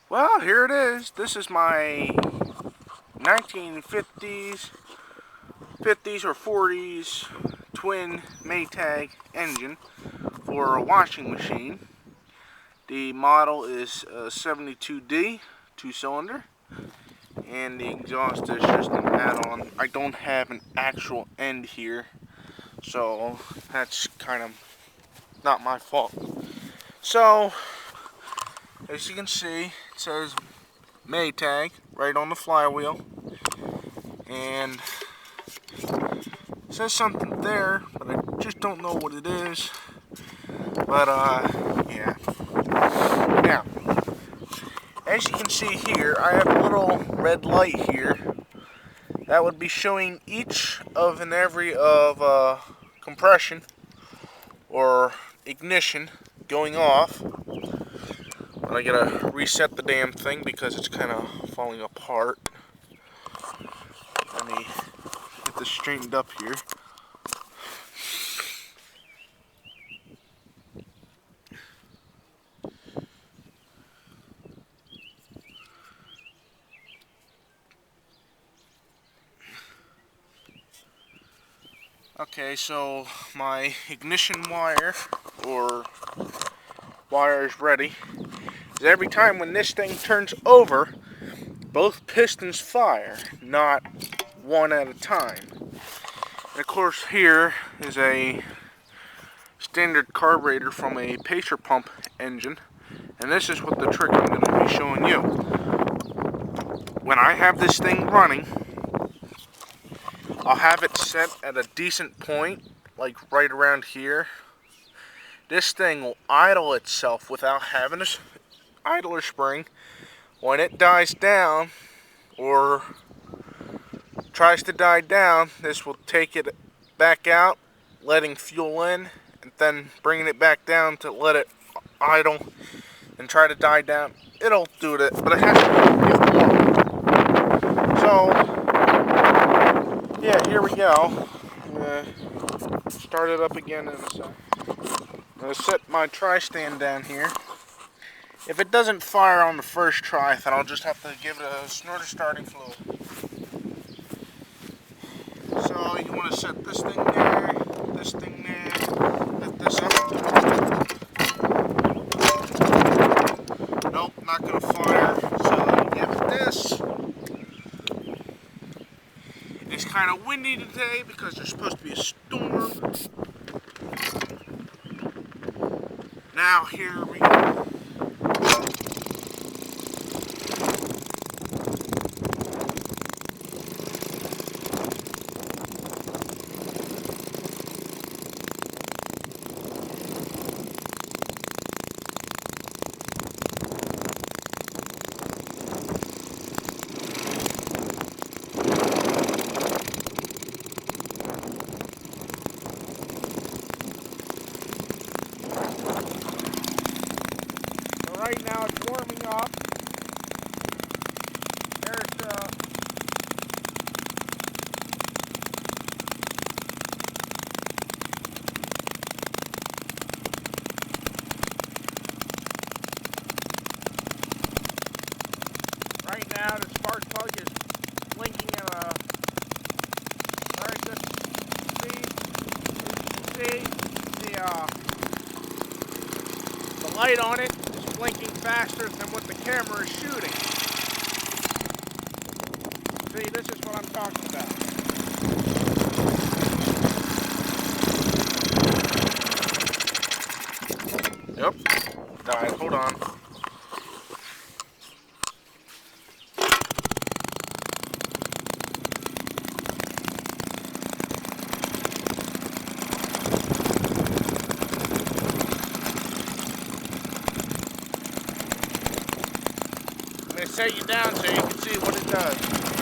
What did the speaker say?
Well, here it is. This is my 1950s, 50s or 40s twin Maytag engine for a washing machine. The model is 72D, 2-cylinder, and the exhaust is just an add-on. I don't have an actual end here, so that's kind of not my fault. So, as you can see, it says Maytag right on the flywheel, and it says something there, but I just don't know what it is. But yeah. Now, as you can see here, I have a little red light here that would be showing each of and every of compression or ignition going off. But I gotta reset the damn thing because it's kind of falling apart. Let me get this straightened up here. Okay, so my ignition wire, or wire is ready. Every time when this thing turns over, both pistons fire, not one at a time. And of course here is a standard carburetor from a pressure pump engine, and this is what the trick I'm going to be showing you. When I have this thing running, I'll have it set at a decent point, like right around here. This thing will idle itself without having an idler spring. When it dies down, or tries to die down, this will take it back out, letting fuel in, and then bringing it back down to let it idle and try to die down. It'll do it, but it has to give more. So, yeah, here we go. I'm going to start it up again in a second. I'm going to set my tri-stand down here. If it doesn't fire on the first try, then I'll just have to give it a snorter starting fluid. So you want to set this thing there, let this up. Nope, not going to fire, so you give it this. It's kind of windy today because there's supposed to be a storm. Now here we go. Right now it's warming up. There's right now the spark plug is blinking at a very good speed. As you can see, the light on it is blinking faster than what the camera is shooting. See, this is what I'm talking about. Yep, died. Hold on. I'm going to set you down so you can see what it does.